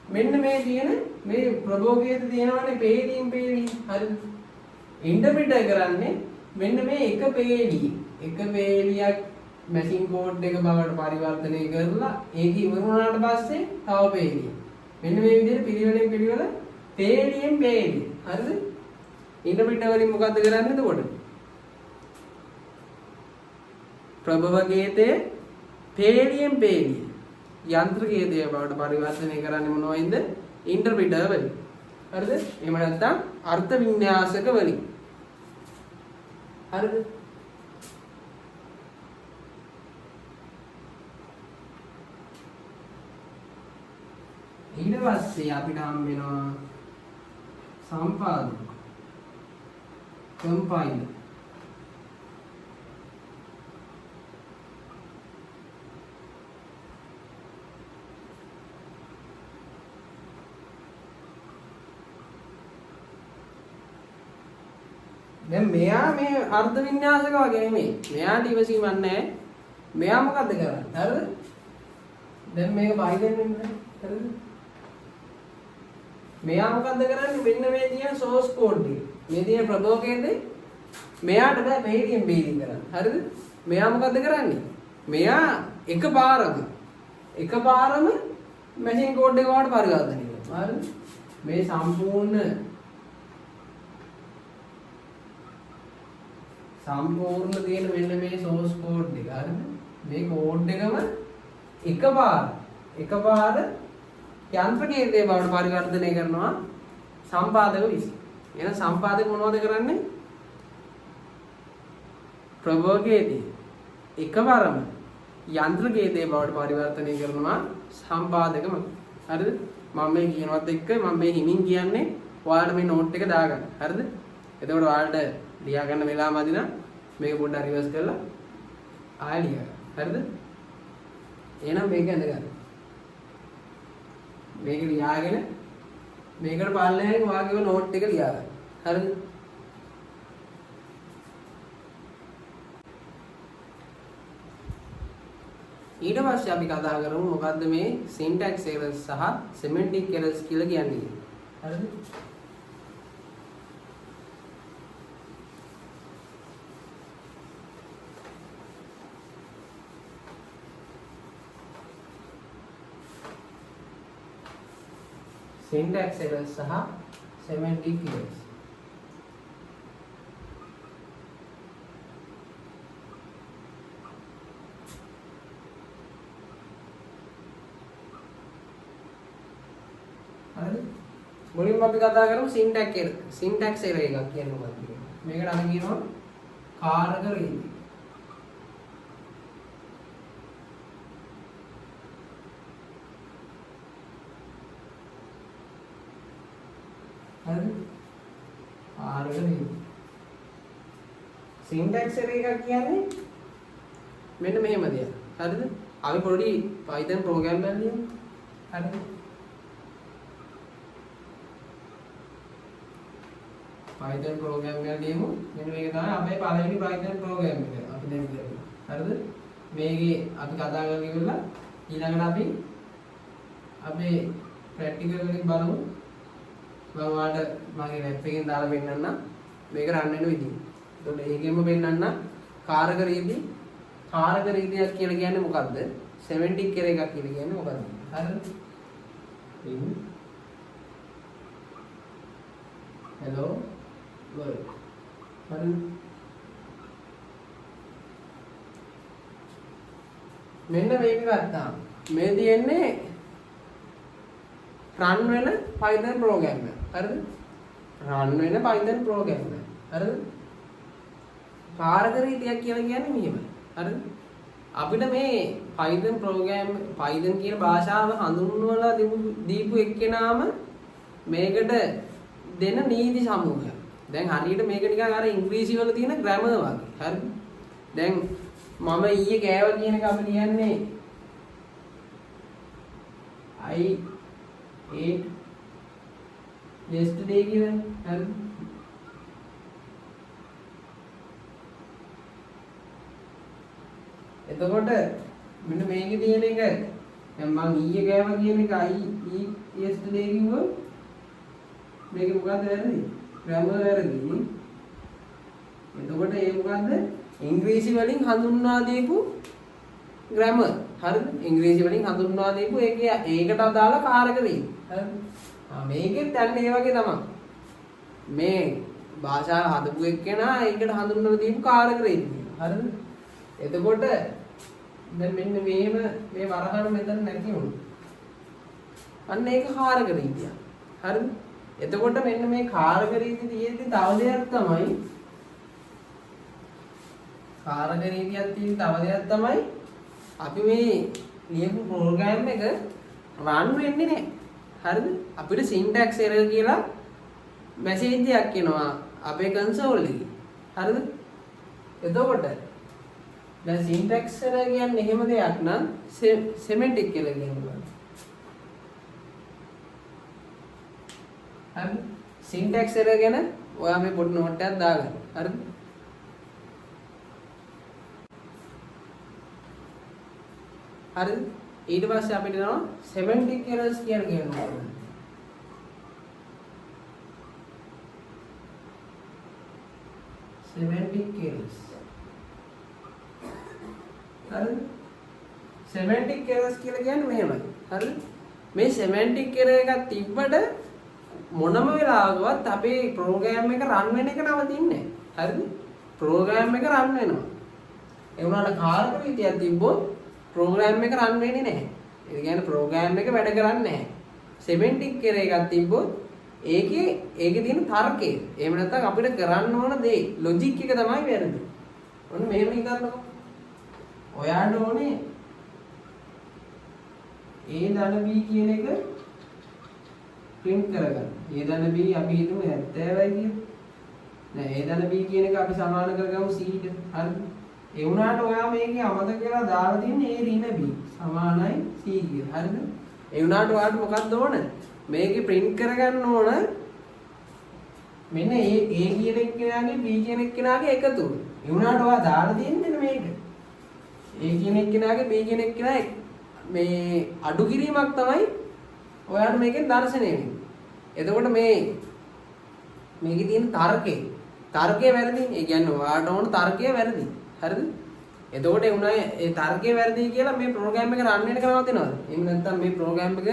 මෙන්න මේ තියෙන මේ ප්‍රභෝගයේ තියෙනවනේ පේලියෙන් හරිද interpreter කරන්නේ මෙන්න මේ එක පේලියක් machine code එක බවට පරිවර්තනය කරලා ඒක ඉවර වුණාට පස්සේ තව පේලිය. මෙන්න මේ විදිහට පිළිවෙල පේලියෙන් හරිද? ඉන්ටර්ප්‍රිටර් වලින් මොකද්ද කරන්නේ එතකොට? ප්‍රභවගේතේ පේලියෙන් යන්ත්‍රකයේදී බවට පරිවර්තනය කරන්නේ මොනවයින්ද? ඉන්ටර්ප්‍රිටර් වලින්. හරිද? එහෙම නැත්නම් අර්ථ වින්‍යාසක වලින්. හරිද? ඊට පස්සේ අපිට හම් වෙනවා සම්පාදක කම්පයිලර් දැන් මෙයා මේ අර්ථ වින්‍යාසක වගේ නෙමෙයි මෙයාට ඉවසීමක් නැහැ මෙයා මොකද්ද කරන්නේ හරිද දැන් මේක Python වෙන්නේ හරිද මෙයා මොකද්ද කරන්නේ මෙන්න මේ තියෙන source code එක. මේ තියෙන ප්‍රභෝගයේද මෙයාට බෑ මේකෙන් බේරින් කරන්න. හරිද? මෙයා මොකද්ද කරන්නේ? මෙයා එකපාරම machine code එක වලට පරිවර්තනය කරනවා. හරිද? මේ සම්පූර්ණ තියෙන මෙන්න මේ source code එක. හරිද? මේ code එකම එකපාර යන්ත්‍රකයේ බවට පරිවර්තනය කරනවා සම්පාදක විසින්. එහෙනම් සම්පාදක මොනවද කරන්නේ? ප්‍රභෝගයේදී එකවරම යන්ත්‍රකයේ බවට පරිවර්තනය කරනවා සම්පාදකම. හරිද? මම මේ කියනවත් එක්ක මම මේ හිමින් කියන්නේ ඔයාලට මේ නෝට් එක දාගන්න. හරිද? එතකොට ඔයාලට ලියා ගන්න වෙලාව මදි නම් මේක පොඩ්ඩක් රිවර්ස් කරලා ආයෙ ලියා ගන්න. හරිද? එහෙනම් මේක ඇඳගන්න. මේක ලියාගෙන මේකට පල්ලෙහාන් වාගේව නෝට් එක ලියා ගන්න. හරිද? ඊට පස්සේ අපි කතා කරමු මොකද්ද මේ syntax errors සහ semantic errors කියලා කියන්නේ. හරිද? syntax errors සහ semantic errors. හරිද? මුලින්ම අපි කතා කරමු syntax error එකක් කියන්නේ මොකක්ද කියලා. මේකට අපි කියනවා කාරක රේඛ. හරිද? කාරක රේඛ. සින්ටැක්ස් එකක් කියන්නේ මෙන්න මෙහෙම දෙයක්. හරිද? අපි පොඩි Python program එකක් ලියමු. හරිද? Python program එකක් ලියමු. මෙන්න මේක තමයි අපේ පළවෙනි Python program එක. අපි දැන් ලියමු. හරිද? මේකේ අපි කතා කරගෙන ඉවරලා ඊළඟට අපි අපේ ප්‍රැක්ටිකල් වලින් බලමු. මම ඔයාලට මගේ වෙබ් එකෙන් දාලා පෙන්නන්නම් මේක රන් වෙන විදිහ. එතකොට ඒකෙන්ම පෙන්නන්න කාරක රීති රීතියක් කියලා කියන්නේ මොකද්ද? සෙමැන්ටික් කෙර එකක් කියලා කියන්නේ මොකද්ද? හරිද? hello world. හරිද? මෙන්න මේක ගත්තාම මේ තියෙන්නේ run වෙන Python program එක. හරිද? run වෙන Python program එක. හරිද? කාරක රීතියක් කියලා කියන්නේ මෙහෙමයි. හරිද? අපිට මේ Python program Python කියන භාෂාව හඳුන්වලා දීපු එක්කෙනාම මේකට දෙන නීති සමූහයක්. දැන් හරියට මේක නිකන් අර ඉංග්‍රීසි වල තියෙන ග්‍රැමර් වගේ. හරිද? දැන් මම ඊයේ කෑවා කියන එක අපි කියන්නේ I ate yesterday කියලා. හරිද? එතකොට මෙන්න මේකේ තියෙන එක දැන් මම ඊයේ ගෑවා කියන එක I eat yesterday කිව්වොත් මේක මොකද්ද වැරදි? ග්‍රැමර් වැරදි. එතකොට ඒ මොකද්ද? ඉංග්‍රීසි වලින් හඳුන්වා දීපු ග්‍රැමර්. හරිද? ඉංග්‍රීසි වලින් හඳුන්වා දීපු ඒකට අදාළ කාරක රීති. හරිද? මේකෙත් දැන් ඒ වගේ තමයි. මේ භාෂාව හදපු එක්කෙනා ඒකට හඳුන්වලා දීපු කාරක රීති. හරිද? එතකොට දැන් මෙන්න මේව මේ වරහන් මෙතන නැති වුණා. අන්න ඒක කාරක රීතිය. හරිද? එතකොට මෙන්න මේ කාරක රීතිය තියෙද්දි තව දෙයක් තමයි කාරක රීතියක් තියෙන තව දෙයක් තමයි අපි මේ ලියපු ප්‍රෝග්‍රෑම් එක රන් වෙන්නේ නැහැ. හරිද? අපිට සින්ටැක්ස් එරර් කියලා මැසේජ් එකක් එනවා අපේ කන්සෝල් එකේ. හරිද? එතකොට දැන් සින්ටැක්ස් එරර් කියන්නේ එහෙම දෙයක් නම් සෙමැන්ටික් කියලා කියනවා. හරිද? සින්ටැක්ස් එරර් ගැන ඔයා මේ පොඩි නෝට් එකක් දාගන්න. හරිද? හරිද? ඊට පස්සේ අපිට එනවා සෙමැන්ටික් එරර්ස් කියලා කියනවා. semantic errors. හරිද? semantic errors කියලා කියන්නේ මෙහෙමයි. හරිද? මේ semantic error එකක් තිබ්බට මොනම වෙලාවකවත් අපේ ප්‍රෝග්‍රෑම් එක රන් වෙන එක නවතින්නේ නැහැ. හරිද? ප්‍රෝග්‍රෑම් එක රන් වෙනවා. ඒ වුණාට කාරක රීතියක් තිබ්බොත් ප්‍රෝග්‍රෑම් එක රන් වෙන්නේ නැහැ. ඒ කියන්නේ ප්‍රෝග්‍රෑම් එක වැඩ කරන්නේ නැහැ. semantic error එකක් තිබ්බොත් ඒකේ තියෙන තර්කය. එහෙම නැත්නම් අපිට කරන්න ඕන දේ ලොජික් එක තමයි වැරදි. ඔන්න මෙහෙම හිතන්නකෝ. ඔයාට ඕනේ A ධන B කියන එක print කරගන්න. A ධන B අපි හිතමු 70යි කියලා. නෑ A ධන B කියන එක අපි සමාන කරගමු C ට. හරිද? ඒ වුණාට ඔයා මේකේ අමතක කරලා දාලා තියෙන්නේ A ඍණ B සමානයි C කියලා. හරිද? ඒ වුණාට ඔයාට මොකක්ද ඕන? මේකේ print කරගන්න ඕන මෙන්න A කියන එක්කෙනාගේ B කියන එක්කෙනාගේ එකතුව. ඒ වුණාට ඔයා දාලා තියෙන්නේ මෙන්න මේක. A කියන එක්කෙනාගේ B කියන එක්කෙනා මේ අඩු කිරීමක් තමයි ඔයාට මේකෙන් දැర్శණය වෙන්නේ. එතකොට මේකේ තියෙන තර්කය වැරදි. ඒ කියන්නේ ඔයාට ඕන තර්කය වැරදි. හරිද? එතකොට ඒ උනා ඒ තර්කය වැරදි කියලා මේ ප්‍රෝග්‍රෑම් එක රන් වෙන එක නවතිනවද? එහෙම නැත්නම් මේ ප්‍රෝග්‍රෑම් එක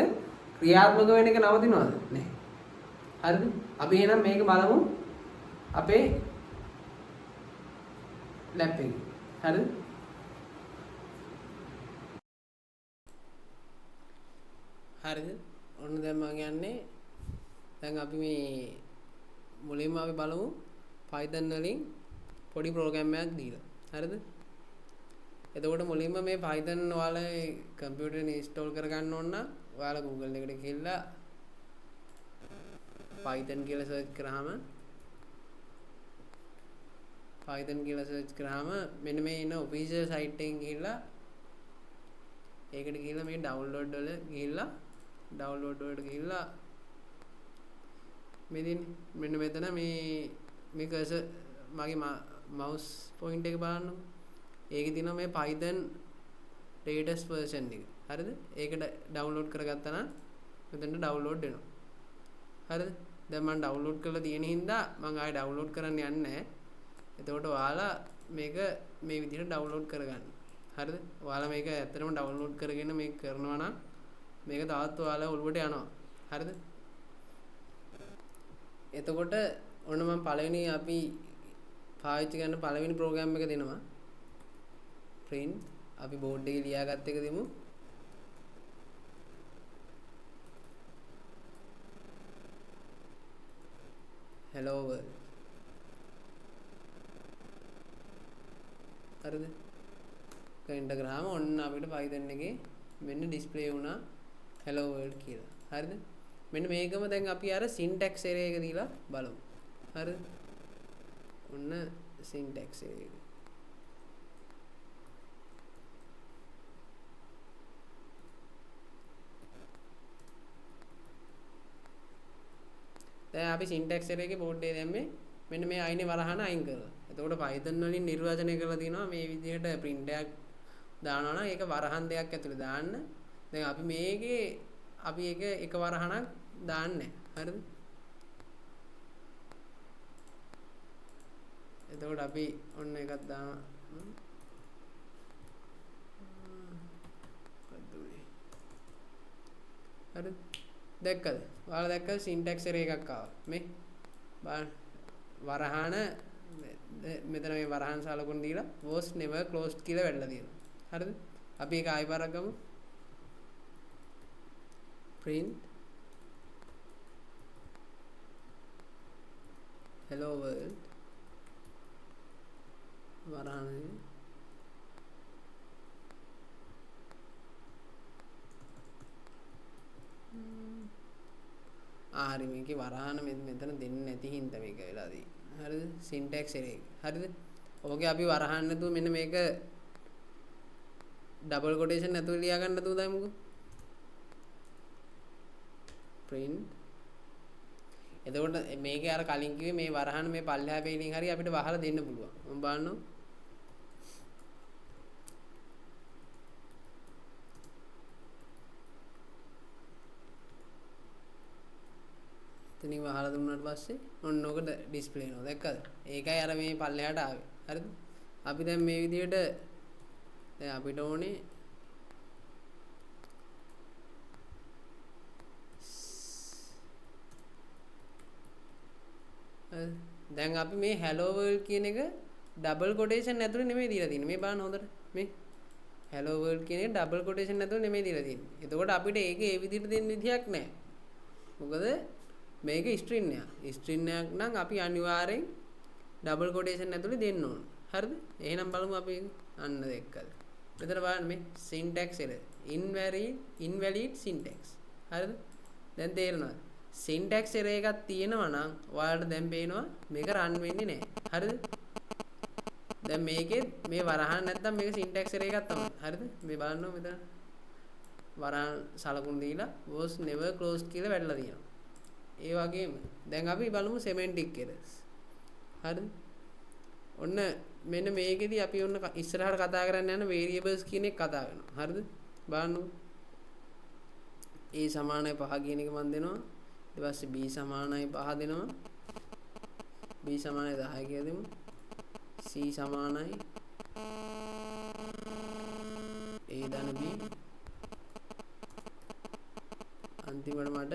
ක්‍රියාත්මක වෙන එක නවතිනවද? නැහැ. හරිද? අපි එහෙනම් මේක බලමු අපේ ලැබ් එකේ. හරිද? හරිද? ඔන්න දැන් මම කියන්නේ දැන් අපි මේ මුලින්ම අපි බලමු Python වලින් පොඩි ප්‍රෝග්‍රෑම් එකක් දීලා. හරිද? එතකොට මුලින්ම මේ Python ඔයාලා කම්පියුටරේ ඉන්ස්ටෝල් කරගන්න ඕන නම් ඔයාලා Google එකට ගිහිල්ලා Python කියලා සර්ච් කරාම Python කියලා සර්ච් කරාම මෙන්න මේ ඉන්න ඔෆිෂියල් සයිට් එකෙන් ගිහිල්ලා ඒකට ගිහිල්ලා මේ ඩවුන්ලෝඩ් වල ගිහිල්ලා ඩවුන්ලෝඩ් වලට ගිහිල්ලා මෙන්න මෙතන මේ කර්සර් මගේ මවුස් පොයින්ට් එක බලන්නකො. ඒකේ තියෙනවා මේ Python latest version එක. හරිද? ඒක ඩවුන්ලෝඩ් කරගත්තා නම් මෙතනට ඩවුන්ලෝඩ් වෙනවා. හරිද? දැන් මම ඩවුන්ලෝඩ් කරලා තියෙන හින්දා මම ආයෙ ඩවුන්ලෝඩ් කරන්න යන්නේ නැහැ. එතකොට ඔයාලා මේක මේ විදිහට ඩවුන්ලෝඩ් කරගන්න. හරිද? ඔයාලා මේක ඇත්තටම ඩවුන්ලෝඩ් කරගෙන මේක කරනවා නම් මේක තවත් ඔයාලා ඔළුවට යනවා. හරිද? එතකොට ඔන්න මම පළවෙනි අපි පාවිච්චි කරන පළවෙනි ප්‍රෝග්‍රෑම් එක දෙනවා. print අපි බෝඩ් එකේ ලියාගත්ත එක දෙමු. hello world. හරිද? කෙන්ඩ ග්‍රාම ඔන්න අපිට Python එකේ මෙන්න ඩිස්ප්ලේ වුණා hello world කියලා. හරිද? මෙන්න මේකම දැන් අපි අර syntax array එක දීලා බලමු. හරිද? ඔන්න syntax array එක. දැන් අපි syntax array එකේ බෝඩ් එකේ දැම්මේ මෙන්න මේ අයිනේ වරහන අයින් කරලා. එතකොට Python වලින් නිර්වචනය කරලා තියෙනවා මේ විදිහට print එකක් දානවා නම් ඒක වරහන් දෙකක් ඇතුලේ දාන්න. දැන් අපි මේකේ අපි එක වරහනක් දාන්නේ. හරිද? එතකොට අපි ඔන්න එකක් දානවා. හරිද? දැක්කද? ඔයාලා දැක්කද syntax array එකක් ආවා. මේ බලන්න වරහන මෙතන මේ වරහන් සලකුණු දීලා was never closed කියලා වැටලා තියෙනවා. හරිද? අපි ඒක ආයෙ පාරක් ගමු. print hello world වරහන හරි මේකේ වරහන මෙතන දෙන්නේ නැති හින්දා මේක වෙලා තියෙන්නේ. හරිද? syntax array එක. හරිද? ඕකේ අපි වරහන් නැතුව මෙන්න මේක ඩබල් කොටේෂන් නැතුව ලියා ගන්න නැතුව දාමුකෝ. print එතකොට මේකේ අර කලින් කිව්වේ මේ වරහන මේ පල්ලෙහා වේලින් හරි අපිට වහලා දෙන්න පුළුවන්. මම බලන්නම්. එතනින් වහලා දුන්නාට පස්සේ ඔන්න ඔක ඩිස්ප්ලේ වෙනවා. දැක්කද? ඒකයි අර මේ පල්ලෙහාට ආවේ. හරිද? අපි දැන් මේ විදිහට දැන් අපිට ඕනේ දැන් අපි මේ hello world කියන එක ඩබල් කොටේෂන් ඇතුලේ නෙමෙයි දීලා තියෙන්නේ. මේ බලන්න හොඳට. මේ hello world කියන එක ඩබල් කොටේෂන් ඇතුලේ නෙමෙයි දීලා තියෙන්නේ. එතකොට අපිට ඒක ඒ විදිහට දෙන්න විදිහක් නැහැ. මොකද මේක ස්ට්‍රින් එකක්. ස්ට්‍රින් එකක් නම් අපි අනිවාර්යෙන් ඩබල් කොටේෂන් ඇතුලේ දෙන්න ඕන. හරිද? එහෙනම් බලමු අපි අන්න දැක්කද? මෙතන බලන්න මේ syntax error invalid syntax. හරිද? දැන් තේරෙනවද? syntax error එකක් තියෙනවා නම් ඔයාලට දැන් පේනවා මේක run වෙන්නේ නැහැ. හරිද? දැන් මේකේ මේ වරහන් නැත්තම් මේක syntax error එකක් තමයි. හරිද? මේ බලන්න මෙතන වරහන් සලකුණු දීලා was never closed කියලා වැටලා තියෙනවා. ඒ වගේම දැන් අපි බලමු semantic errors. හරිද? ඔන්න මෙන්න මේකෙදි අපි ඔන්න ඉස්සරහට කතා කරන්න යන variables කියන එක කතා කරනවා. හරිද? බලන්නකො. a සමානයි 5 කියන එක මම දෙනවා. ඊට පස්සේ b සමානයි 5 දෙනවා. b සමානයි 10 කියලා දෙමු. c සමානයි a ධන b අන්තිමට මට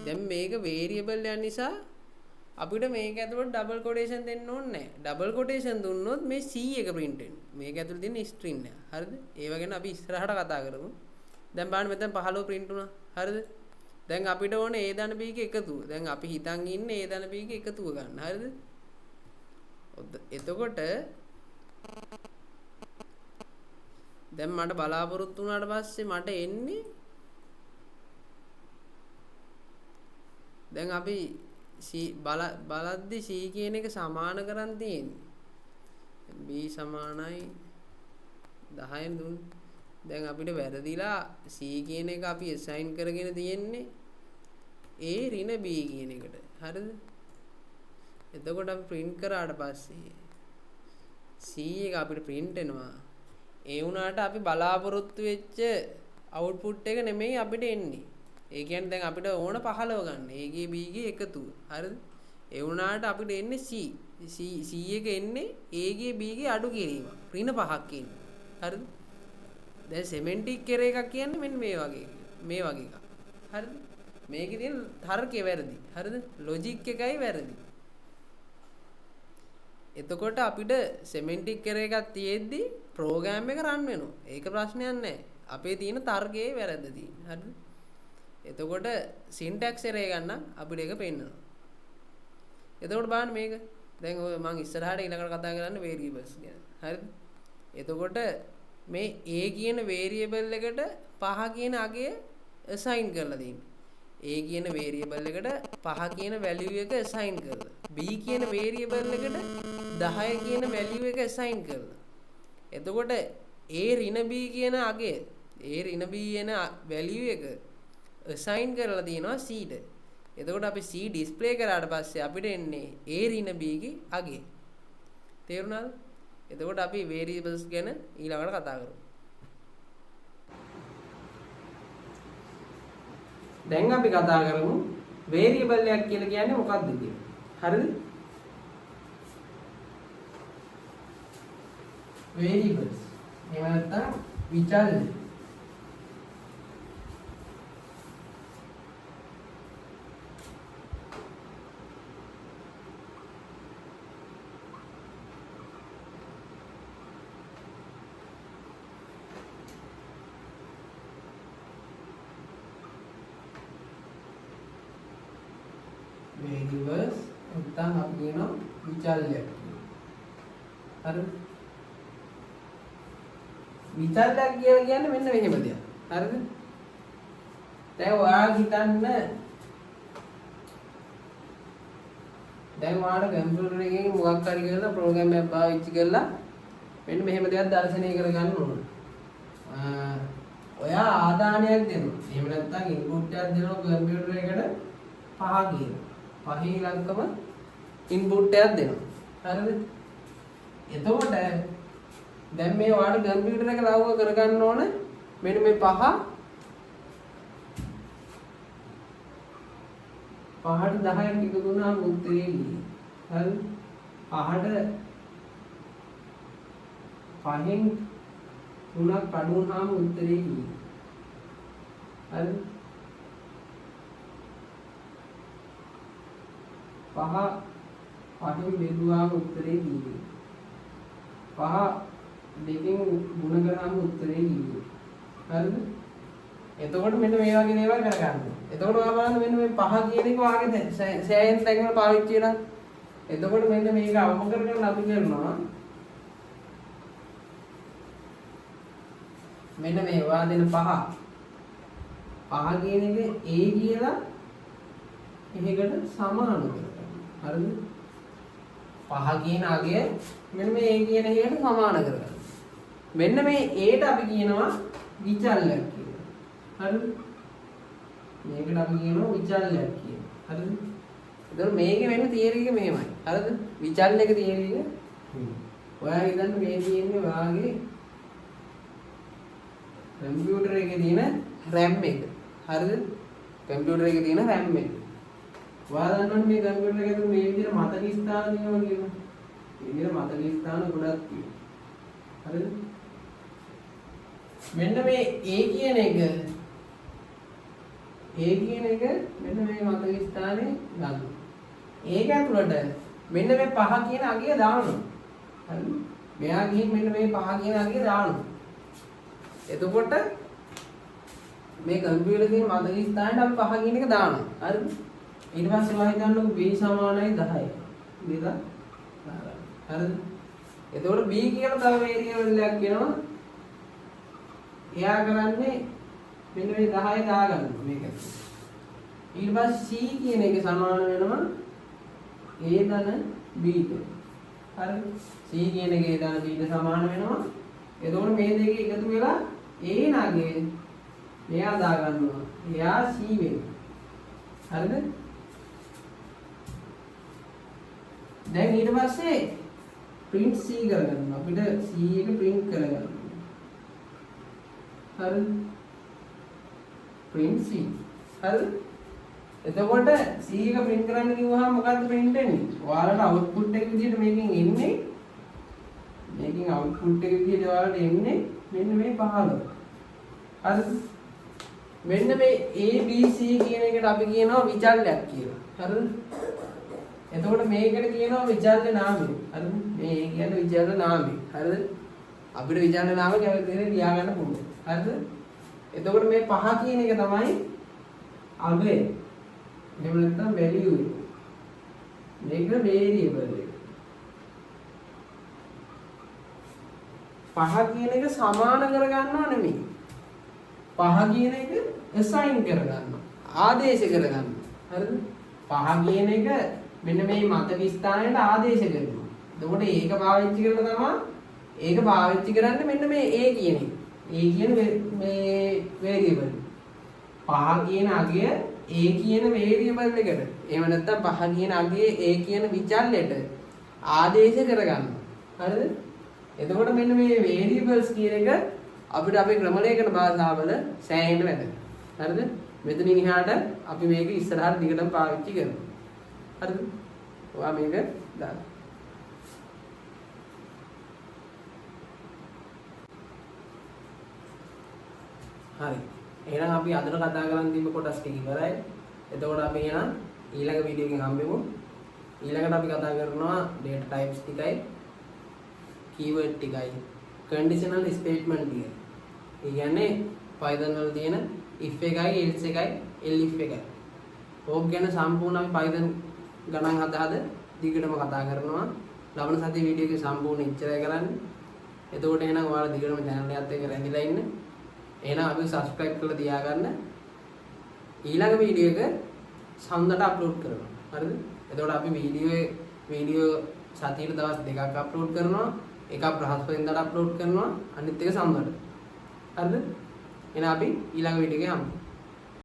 දැන් මේක වේරියබල් යන නිසා අපිට මේක ඇතුළට ඩබල් කොටේෂන් දෙන්න ඕනේ නැහැ. ඩබල් කොටේෂන් දුන්නොත් මේ c එක print වෙනවා. මේක ඇතුළේ තියෙන string එක. හරිද? ඒව ගැන අපි ඉස්සරහට කතා කරමු. දැන් බලන්න මෙතන 15 print වුණා. හරිද? දැන් අපිට ඕනේ a ධන b ක එකතුව. දැන් අපි හිතන් ඉන්නේ a ධන b ක එකතුව ගන්න. හරිද? එතකොට දැන් මට බලාපොරොත්තු වුණාට පස්සේ මට එන්නේ දැන් අපි බලද්දි C කියන එක සමාන කරන් තියෙන්නේ. B සමානයි 10 දුන්නේ. දැන් අපිට වැරදිලා C කියන එක අපි assign කරගෙන තියෙන්නේ A ඍණ B කියන එකට. හරිද? එතකොට අපි print කරාට පස්සේ C එක අපිට print වෙනවා. ඒ වුණාට අපි බලාපොරොත්තු වෙච්ච output එක නෙමෙයි අපිට එන්නේ. ඒ කියන්නේ දැන් අපිට ඕන 15 ගන්න. A ගේ B ගේ එකතුව. හරිද? ඒ වුණාට අපිට එන්නේ C එක එන්නේ A ගේ B ගේ අඩු කිරීම. ඍණ 5ක් එන්නේ. හරිද? දැන් semantic error එකක් කියන්නේ මෙන්න මේ වගේ එකක්. හරිද? මේකේ තියෙන තර්කය වැරදි. හරිද? logic එකයි වැරදි. එතකොට අපිට semantic error එකක් තියෙද්දි program එක run වෙනවා. ඒක ප්‍රශ්නයක් නැහැ. අපේ තියෙන තර්කයේ වැරද්ද තියෙන්නේ. හරිද? එතකොට syntax error ගන්න අපිට ඒක පෙන්නනවා. එතකොට බලන්න මේක. දැන් ඔය මම ඉස්සරහට ඊළඟට කතා කරන්නේ variables ගැන. හරිද? එතකොට මේ A කියන variable එකට 5 කියන අගය assign කරලා දෙන්නේ. A කියන variable එකට 5 කියන value එක assign කරලා. B කියන variable එකට 10 කියන value එක assign කරලා. එතකොට A ඍණ B කියන අගය A ඍණ B කියන value එක assign කරලා තියෙනවා C ට. එතකොට අපි C display කරාට පස්සේ අපිට එන්නේ A ඍණ B ගේ අගය. තේරුණාද? එතකොට අපි variables ගැන ඊළඟට කතා කරමු. දැන් අපි කතා කරමු variable එකක් කියලා කියන්නේ මොකක්ද කියලා. හරිද? variables. එහෙම නැත්නම් විචල්‍ය. variables නැත්නම් අපි කියනවා විචල්‍යයක්. හරිද? විචල්‍යයක් කියලා කියන්නේ මෙන්න මෙහෙම දෙයක්. හරිද? දැන් ඔයාලා හිතන්න දැන් ඔයාලා කම්පියුටර් එකකින් මොකක් හරි කරලා ප්‍රෝග්‍රෑම් එකක් පාවිච්චි කරලා මෙන්න මෙහෙම දෙයක් දැర్శණය කරගන්න ඕන. ඔයා ආදානයක් දෙනවා. එහෙම නැත්නම් ඉන්පුට් එකක් දෙනවා කම්පියුටර් එකට 5 කියලා. 5 ඉලක්කම ඉන්පුට් එකක් දෙනවා. හරිද? එතකොට දැන් මේ ඔයාලට කම්පියුටර් එක ලව්ව කරගන්න ඕන මෙන්න මේ 5ට 10ක් එකතු වුණාම උත්තරේ එන්නේ. හරිද? 5ට 5න් 3ක් අඩු වුණාම උත්තරේ එන්නේ. හරිද? 5න් බෙදුවාම උත්තරේ එන්නේ. 5 දෙකෙන් ගුණ කරාම උත්තරේ එන්නේ. හරිද? එතකොට මෙන්න මේ වගේ දේවල් කරගන්න. එතකොට ඔයා බලන්න මෙන්න මේ 5 කියන එක වාගේ සෑහෙන තැන්වල පාවිච්චි වෙනවා. එතකොට මෙන්න මේක අවම කරගෙන අපි කරනවා. මෙන්න මේ ඔයා දෙන 5 කියන එක A කියලා එහෙකට සමාන කරගන්න. හරිද? 5 කියන අගය මෙන්න මේ A කියන එකට සමාන කරගන්න. මෙන්න මේ Aට අපි කියනවා විචල්‍යයක් කියලා. හරිද? මේකට අපි කියනවා විචල්‍යයක් කියලා. හරිද? එතකොට මේකේ වෙන තියරි එක මෙහෙමයි. හරිද? විචල්‍යක තියරි එක. ඔයා හිතන්න මේ තියෙන්නේ ඔයාගේ කම්පියුටර් එකේ තියෙන RAM එක. හරිද? කම්පියුටර් එකේ තියෙන RAM එක. ඔයා දන්නවනේ මේ කම්පියුටර් එකේ මේ විදිහට මතක ස්ථාන තියෙනවා කියලා. මේ විදිහට මතක ස්ථාන ගොඩක් තියෙනවා. හරිද? මෙන්න මේ A කියන එක මෙන්න මේ මතක ස්ථානේ ගන්න. ඒක ඇතුළට මෙන්න මේ 5 කියන අගය දානවා. හරිද? මෙයා ගිහින් මෙන්න මේ 5 කියන අගය දානවා. එතකොට මේ කම්පියුටර් එකේ මතක ස්ථානට අපි 5 කියන එක දානවා. හරිද? ඊට පස්සේ ඔයා හිතන්නකො B සමානයි 10. නේද? හරිද? එතකොට B කියලා තව වේරියබල් එකක් වෙනවා. එයා කරන්නේ මෙන්න මේ 10 දාගන්නවා මේක. ඊට පස්සේ C කියන එක සමාන වෙනවා A ධන B ට. හරි. C කියන එක A ධන B ට සමාන වෙනවා. එතකොට මේ දෙක එකතු වෙලා A නගේ මෙයා දා ගන්නවා. එයා C වෙනවා. හරිද? දැන් ඊට පස්සේ print C කරගන්නවා. අපිට C එක print කරගන්න. හරිද? print C. හරිද? එතකොට C එක print කරන්න කිව්වහම මොකද්ද print වෙන්නේ? ඔයාලට output එක විදිහට මේකෙන් එන්නේ මේකෙන් output එක විදිහට ඔයාලට එන්නේ මෙන්න මේ 15. හරිද? මෙන්න මේ A B C කියන එකට අපි කියනවා විචල්යක් කියලා. හරිද? එතකොට මේකට කියනවා විචල්‍ය නාමය. හරිද? මේ A කියන්නේ විචල්‍ය නාමය. හරිද? අපිට විචල්‍ය නාමය කැමති දේ ලියා ගන්න පුළුවන්. හරිද? එතකොට මේ 5 කියන එක තමයි අගය. එහෙම නැත්නම් value එක. මේක variable එක. 5 කියන එක සමාන කරගන්නව නෙමෙයි. 5 කියන එක assign කරගන්නවා. ආදේශ කරගන්නවා. හරිද? 5 කියන එක මෙන්න මේ මතක ස්ථානයට ආදේශ කරනවා. එතකොට ඒක පාවිච්චි කරලා තමයි ඒක පාවිච්චි කරන්නේ මෙන්න මේ A කියන එක. A කියන මේ variable. 5 කියන අගය A කියන variable එකට. එහෙම නැත්නම් 5 කියන අගය A කියන විචල්‍යයට ආදේශ කරගන්නවා. හරිද? එතකොට මෙන්න මේ variables කියන එක අපිට අපේ ක්‍රමලේඛන භාෂාවල සෑහෙන්න වැදගත්. හරිද? මෙතනින් එහාට අපි මේක ඉස්සරහට දිගටම පාවිච්චි කරනවා. හරිද? ඔයා මේක දාන්න. හරි. එහෙනම් අපි අදට කතා කරන් තිබ්බ කොටස් ටික ඉවරයි. එතකොට අපි එහෙනම් ඊළඟ වීඩියෝ එකෙන් හම්බෙමු. ඊළඟට අපි කතා කරනවා data types ටිකයි, keyword ටිකයි, conditional statement ටිකයි. ඒ කියන්නේ Python වල තියෙන if එකයි, else එකයි, elif එකයි. ඕක ගැන සම්පූර්ණ අපි Python ගණන් හදාද දිගටම කතා කරනවා. ලබන සතියේ වීඩියෝ එකේ සම්පූර්ණ ඉච්චරයි කරන්නේ. එතකොට එහෙනම් ඔයාලා දිගටම channel එකත් එක්ක රැඳිලා ඉන්න. එහෙනම් අපි subscribe කරලා තියාගන්න. ඊළඟ වීඩියෝ එක සඳට අප්ලෝඩ් කරනවා. හරිද? එතකොට අපි වීඩියෝ සතියේ දවස් දෙකක් අප්ලෝඩ් කරනවා. එකක් බ්‍රහස්පතින්දාට අප්ලෝඩ් කරනවා. අනිත් එක සඳට. හරිද? එහෙනම් අපි ඊළඟ වීඩියෝ එකේ හම්බෙමු.